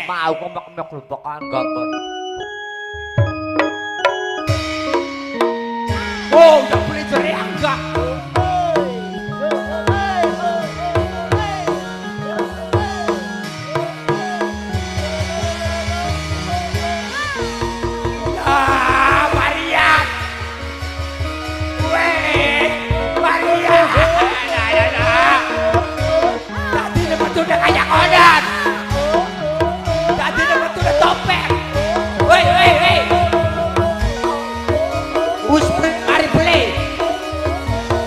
mau kemek-kemek lupakan gambar. Oh, udah beli ceria enggak? Udah kayak kodan. Tadi dapat udah topeng. Woi.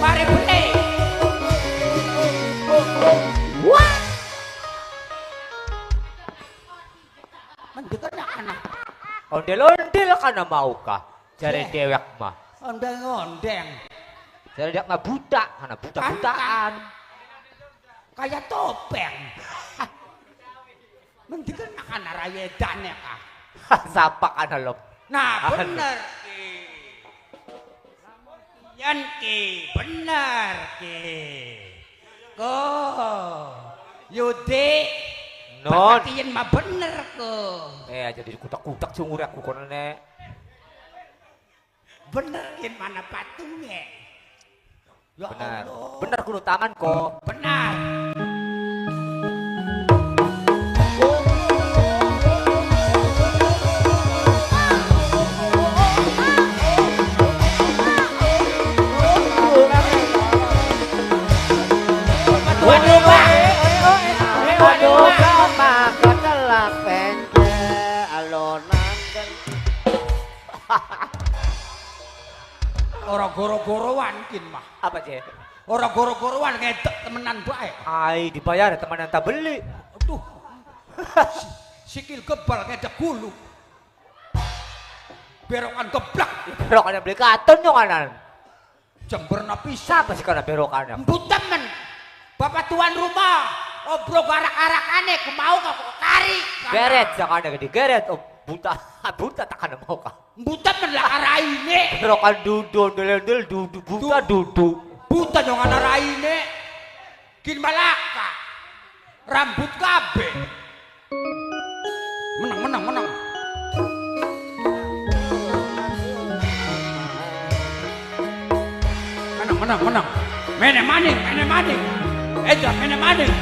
Mari beli. Wah. Mendek anak. Ondel-ondel kana mau kah? Jare dewek mah. Ondeng-ondeng. Jare dak mah buta, kana buta-butaan. Kayak topeng. Mending anak raya edan ya kah? Sapak ana lho. Nah bener ki. Yan ki, bener ki. Ko, Yudi. Non. Bagian mah bener ko. Jadi kutak-kutak sumur aku kono nek. Bener kin mana patungnya? Ya Benar. Allah. Benar kudu tangan kok. Benar. Orang goro-goroan kin mah. Apa je? Orang goro-goroan ngedek temenan bae. Ai dibayar teman yang tak beli. Aduh. Sikil kebal ngedek gulu. Berokan keblak. Berokannya beli katon yo kanan. Jemberna pisah. Siapa sih kana berokannya? Embu temen. Bapak tuan rumah. Obrok arak-arakane ku mau kok kari. Geret sakane gede geret. Oh buta tak kana mau kah? Embu temen lah araine. Berokan duduk ondel-ondel duduk buta duduk. Buta dong ana raine. Kin malaka. Rambut kabeh. Menang. Menang. Mene maning. Eja mene maning.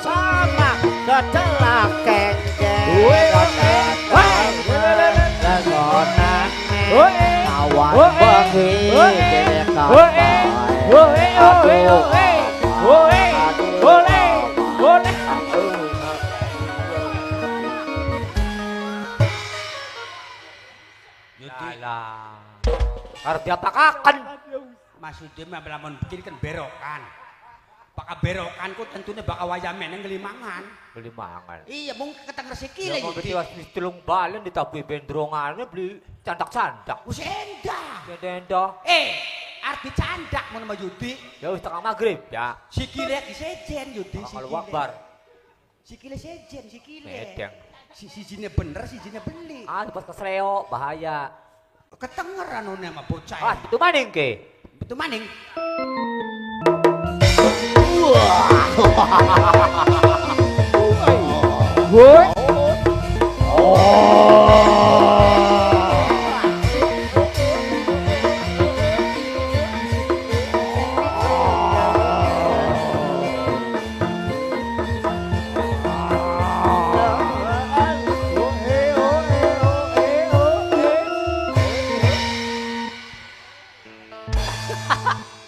Sama kecelak kengkeng awan Harus diapakakan. Maksudnya mah lamun bikin kan berokan. Bakal berokan ku tentunya bakal wayame nang ngelimangan. Beli mangan. Iya mungkin ketang rezeki Ya lah mau Yudi. beli was telung balen ditabuhi bendrongannya beli candak-candak. Wis endah. Denda. Arti candak mun sama Yudi. Ya wis tengah maghrib ya. Sikile disejen Yudi Kalau sikile. wakbar. Sikile sejen sikile. Medeng. Sijine bener sijine beli. Pas kesleo bahaya. Ketenger anune sama bocah. Itu maning ke. Betul maning.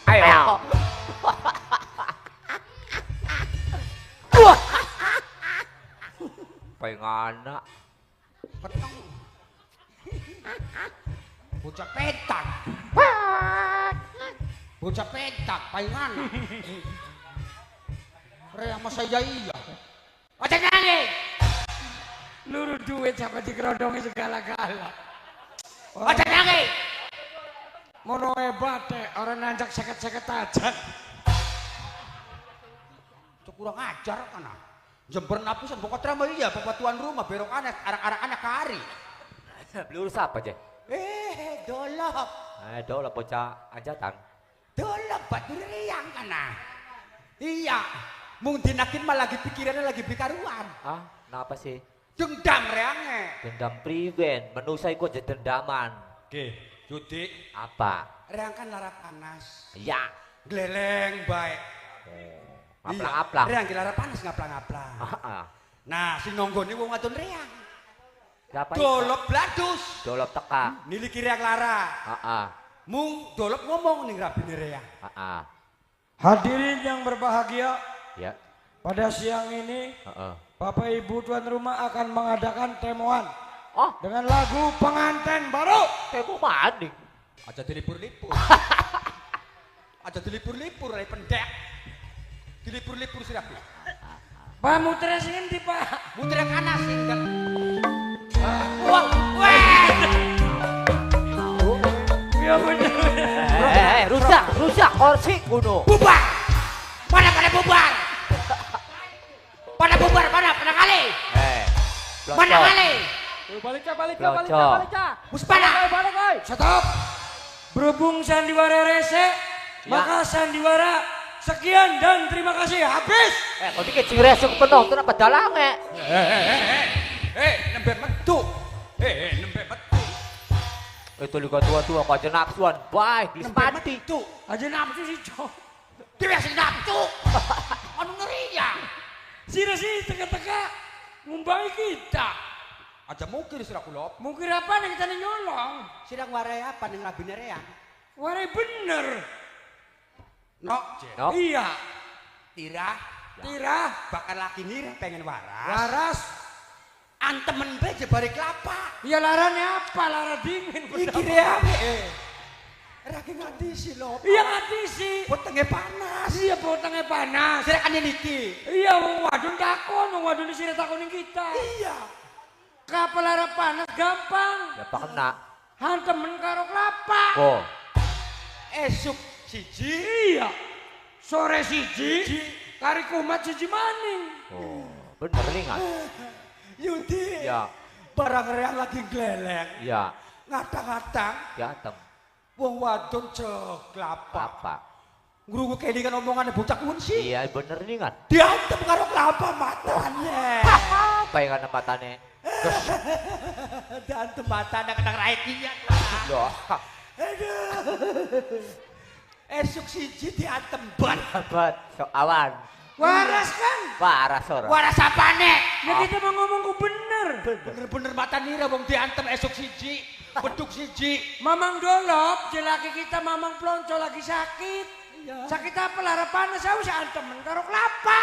Ayo. Pengana. Keteng. Bocah petak. Bocah petak paingan. Rea sama saya iya. Ojo nangis. Luru duit sampai dikerondongi segala-gala. Ojo nangis. Mono hebat orang nanjak seket-seket aja. Kurang ajar kan. Jember napisan pokok terama iya bapak tuan rumah berok anak anak-anak kari. Beli urus apa aja? Dolop. Dolop bocah ajatan. Dolop batu riang kana. Iya. Mung dinakin mah lagi pikirannya lagi bikaruan. Ah, kenapa sih? Dendam reange. Dendam priwen, menusai gua jadi dendaman. Oke, Judi. Apa? Reang kan lara panas. Ya. Gleleng baik. Ngaplang-ngaplang. Reang lara panas ngaplang-ngaplang. Nah, si nonggone wong wadon reang. Siapa itu? Dolop bladus. Dolop teka. Niliki reang lara. Heeh. Mung dolop ngomong ning rabine reang. Heeh. Hadirin yang berbahagia, Ya. pada siang ini Heeh. Bapak Ibu tuan rumah akan mengadakan temuan Oh, dengan lagu pengantin baru. temu maning. Aja dilipur-lipur. Aja dilipur-lipur ai pendek. Dilipur-lipur sih rapi. Pak muter sing di Pak. Muter yang kanan sih enggak. Wah, weh. Ya bener. Rusak kursi kuno. Bubar. Pada bubar. Pada bubar, pada kali. Pada kali. Pelocok. Bus pada. Stop. Berhubung sandiwara rese, maka sandiwara sekian dan terima kasih. Habis. Kok dikit sing resuk penuh kenapa dalange? Nembe metu. Nembe metu. Itu liga tua-tua kok aja nafsuan. Baik, gelis mati. Aja nafsu sih, Cok. Dia sing nafsu. Anu ngeri ya. Si resi teka-teka ngumbangi kita. Aja mungkin sira kula. Mungkin apa nih kita nyolong? Sira warai apa ning rabine reang? Warai bener. Nok, Nok. Iya. Tira bakal laki nira pengen waras. Waras. Antemen be jebare kelapa. Ya larane apa? Lara dingin. Iki reang Raki ngadisi lho. Iya ngadisi. Wetenge panas. Iya potongnya panas. Sira kan niki. Iya wong wadon takon, wong wadon sira takonin kita. Iya. Kapal lara panas gampang. Ya pak kena. Hantemen karo kelapa. Oh, Esuk siji. Iya. Sore siji. Kari kumat siji maning. oh, bener lingat. Yudi. Ya, Barang reang lagi gleleng. ya, Ngadang-ngadang. ganteng. Wong wadon cek kelapa. Apa? Ngrungu kelingan omongane bocah kunci. Iya bener lingat. Diantem karo kelapa matanya. Apa yang ada matane? Diantem matanya kena raikinya. Loh, Aduh. Esuk siji diantem ban. sahabat, sok awan. Waras kan? Waras ora. Waras apane? Ya kita mau ngomong ku bener. Bener-bener mata nira wong diantem esuk siji, beduk siji. Mamang dolop, jelaki kita mamang plonco lagi sakit. Sakit apa lara panas, saya usah antemen karo kelapa.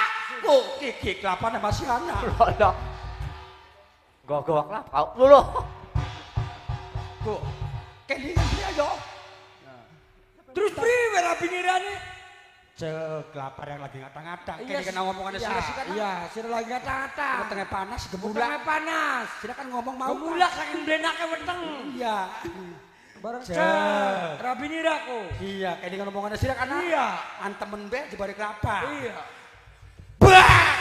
Oh, kiki kelapane masih anak. Loh, gawak lah, kau dulu. Kok kelingan dia yo. Terus priwe rapinirane? Cek kelapa yang lagi ngatang-ngatang. Iya, Kene kena ngomongannya iya, sira sih kan. Iya, sira lagi ngata-ngata. Wetenge panas Mulai gemulak. panas. Sira kan ngomong mau. Gemulak saking blenake weteng. Iya. Bareng Cek. cek. Rapiniraku. Iya, kene kan ngomongannya sira kan. Iya. Antemen be jebare kelapa. Iya. Bah!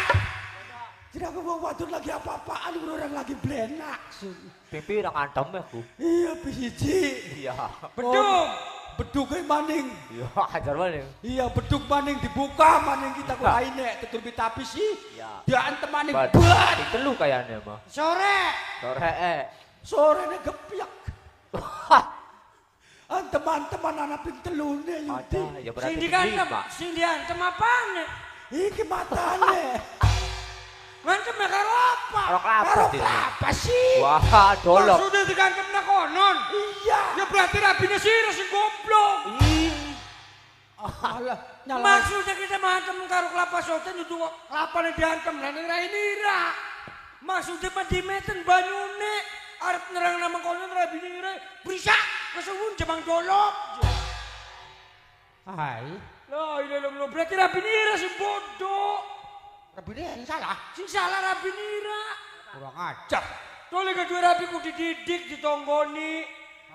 Tidak aku mau wadon lagi apa-apaan, orang lagi blenak. Pipi orang antem ya ku. Iya, bisiji. Iya. Beduk. Beduk maning. Iya, ajar maning. Iya, beduk maning dibuka maning kita ku lainnya. Tetur tapi sih. Iya. Dia antem maning. Bat. Bat! Telu kayaknya mah. Sore. Sore Sore ini gepiak. Antem-anteman anak pintelune Ada, Yudi. ya berarti Sing dikantem, lima. sing diantem apane? Iki matane. Ngantem karo apa? Orang Karo apa sih? apa sih? Wah, dolok. Maksudnya dikantem na konon. Iya. Ya berarti rabine sira sing goblok. Ih, Alah, nyala. Maksudnya kita mantem karo kelapa soten itu kelapa nih diantem lah ning rainira. Maksudnya mah dimeten banyune arep nerang nama konon rabine ira bisa kesuwun jemang dolok. Hai. Lah lo berarti rabine ira sing bodoh. Rabine yang salah. Sing salah rabine ira. Kurang ajar. Tole kedua rapiku dididik, ditonggoni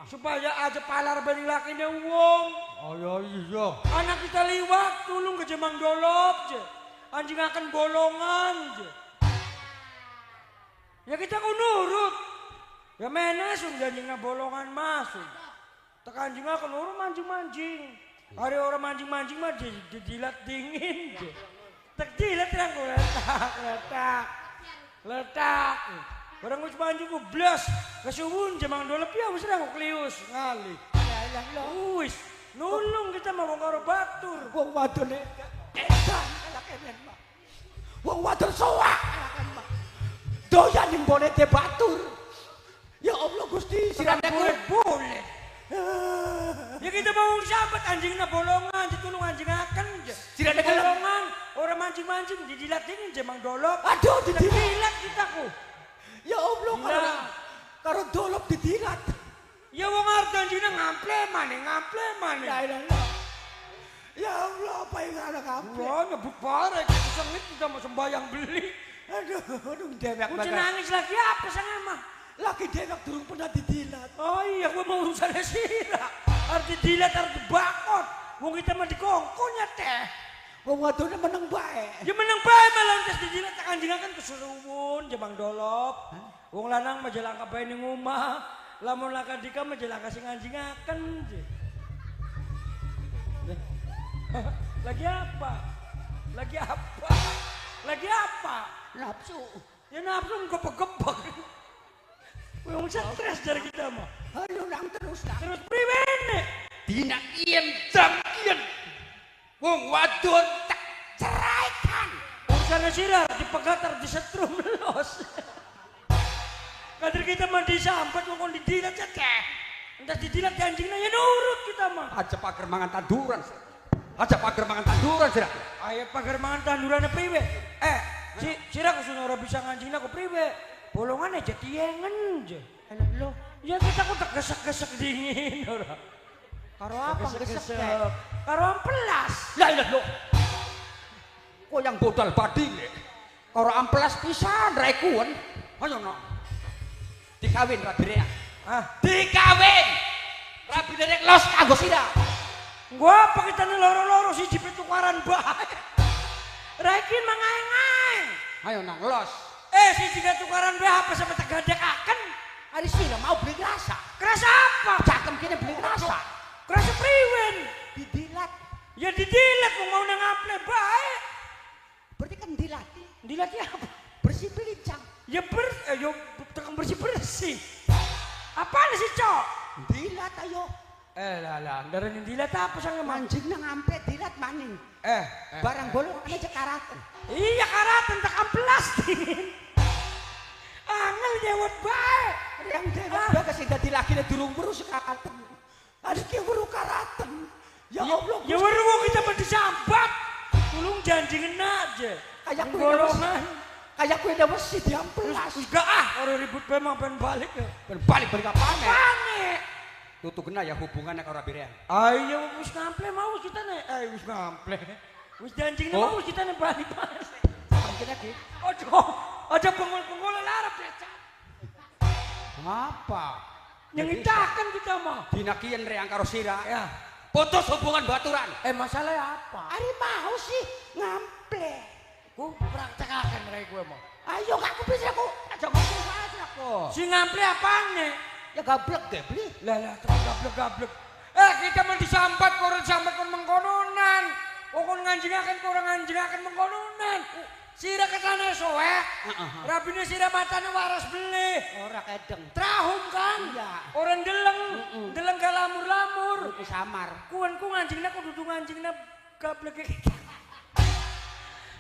supaya aja palar bani lakine wong. Oh iya. Anak kita liwat tulung ke jemang dolop je. Anjing akan bolongan je. Ya kita ku nurut. Ya menes janjingna bolongan masuk. Tak anjing akan nurut manjing-manjing. Hari orang mancing-mancing mah dijilat dingin. Tak jilat yang ku letak. Barang wis mancing ku blas, kesuwun jemang dolep ya wis ra ku klius ngali. Ya ilah lo. Wis nulung kita mah wong karo batur. Wong wadone edan ala kenen mah. Wong wadon soak ala kenen mah. Doyan ning bone te batur. Ya Allah Gusti sirane Boleh. Ya kita mau sahabat anjingna bolongan ditulung anjing akan. Sirane bolongan orang mancing-mancing dijilat dingin jemang dolop. Aduh Dijilat kita ku. Ya Allah karo dolop didilat. Ya wong arep janjine ngample maneh. Ya ilah lo. Ya Allah apa yang ada kamu? Wah nyebut bare kita sengit kita mau sembayang beli. Aduh dewek Udah nangis lagi apa sang emang? Laki dewek durung pernah didilat. Oh iya gua mau urusan sira. Arep didilat arep dibakot. Wong kita mah dikongkonya teh. Wong wadone meneng bae. Ya menang bae malah tes dijilat tak anjingaken keseruwun jemang dolop. Wong lanang mah jelangka bae ning omah. Lamun laka dika mah jelangka sing anjingaken. Lagi apa? Lagi apa? Nafsu. Ya nafsu gepek-gepek. Wong stres dari kita mah. Aduh nang terus nak. Terus priwene? Dina ien jam ien. Wong wadon tak ceraikan. Urusan sirah dipegatar disetrum los. Kader kita mah disambat wong didilat cekeh. Entah didilat anjingna ya nurut kita mah. Aja pager mangan tanduran. Sira. Ayo pagar mangan tandurane priwe? Sirah kusun ora bisa nganjingna ku priwe? Bolongan aja tiengen je. Enak lo. Ya kita ku tak gesek-gesek dingin ora. Karo apa gesek Gesek-gesek. teh? Karo amplas. Ya ilah lo. Kok yang bodal bading le. Karo amplas pisan raikuan. Ayo no. Dikawin Rabire. Dikawin. Rabire los kanggo sira. Gua apa kita nih loro-loro siji tukaran bae. Raikin mangaeng-ngaeng. Ayo nang los. Siji tukaran bae apa sampe tegadekaken. Ari sira mau beli rasa. Kerasa apa? Cakem kene beli rasa. Kerasa priwen. Didilat. Ya didilat mau nang ample bae. Berarti kan dilat. Dilatnya apa? Bersih belincang. Ya tekan bersih-bersih. Apaan sih, Cok? Dilat ayo. Lah, ndaren dilat apa sang emang? Mancing nang ampe dilat maning. Barang bolong aja karaten. Iya karaten tak amplas dingin. Angel nyewot bae. Yang dewek bae sing dadi lakine durung weruh karaten. Ada ki weruh karaten. Ya Allah. Ya weruh kita mah disambat. Tulung janjingan aja. Kayak kuwi golongan. Kayak kuwi ada wesi diamplas. Wis gak orang ribut bae mah pengen balik ya. Ben balik kapane. Pane. Tutu kena ya hubungannya karo Rabire. Ayo wis ngample mau kita nih. Wis ngample. Wis janjingna mau kita nih balik bae. Mungkin lagi. Ojo pengol-pengol larap ya. Apa? Nyengitakan kita mah. Dina kiyen reang karo sira. Ya. Putus hubungan baturan. Masalahnya apa? Ari mau sih ngample. Ku praktekaken rek gue mah. Ayo gak bisa aku. Aja ngomong aja aku. Si ngample apane? Ya gablek deh beli. Lah terus gablek-gablek. Kita mah disambat kon mengkononan. Kon nganjingaken kurang nganjingaken mengkononan. Sira ketane soek. Rabine sira matane waras beli. Ora kedeng. Trahum kan? Iya. Orang deleng gak lamur-lamur. Samar. Kuanku nganjingna kudu nganjingna gablek.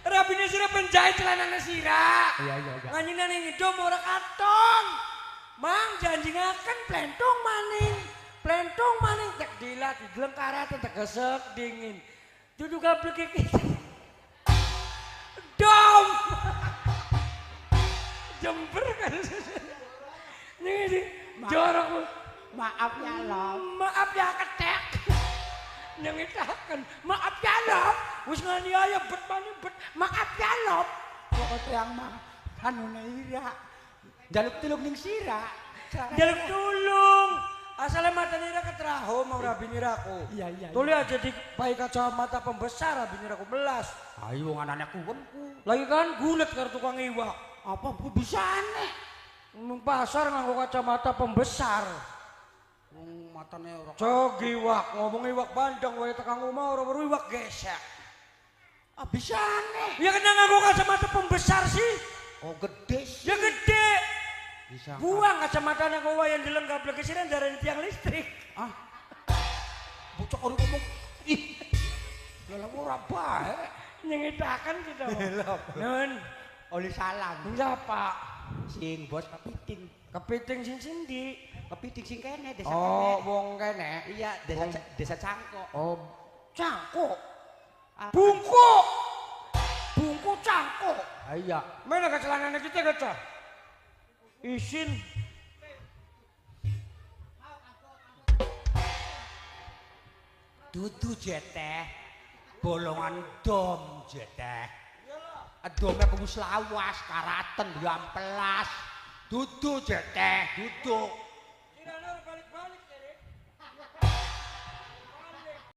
Rabine sira penjahit celanane sira. Iya. Nganjingna ning hidung ora katon. Mang janjingaken plentong maning tak dilat dilengkaraten tak gesek dingin. Dudu gablek iki. Dom. Jember kan. Nih jorok. Maaf ya Lom. Maaf ya ketek. Nyengitaken. Maaf ya Lom. Wis nganiaya bet mani bet. Maaf ya Lom. Pokok yang mah anune ira. Jaluk tulung ning sira. Jaluk tulung. Asale mata nira ketraho mau rabiniraku. Iya. Tuli aja di baik kacamata pembesar rabiniraku belas. Ayo nganane kuwenku. Lagi kan gulet karo tukang iwak. Apa bisa aneh? Nang pasar nganggo kacamata pembesar. Wong matane ora. Cok iwak, ngomong iwak bandeng wae tekan omah ora weruh iwak gesek. Ah bisane. Ya kena nganggo kacamata pembesar sih. Oh gede sih. Ya gede. Bisa. Buang kacamatanya kowe yang dilengkap lagi sih dari tiang listrik. Ah. Bocah ora ngomong. Ih. Lah ora bae. Nyengitakan kita. Nun, Oleh salam. siapa? Sing bos kepiting. Kepiting sing sindi. Kepiting sing kene desa Oh, kene. wong kene. Iya, desa Cangkok. Oh, cangkuk. Ah, Bungkuk. Bungkuk cangkuk. iya. Mana ke celananya kita kaca? Isin. Dudu jeteh. Bolongan dom jeteh. Dome pengus lawas, karaten, diamplas. Dudu jeteh, duduk.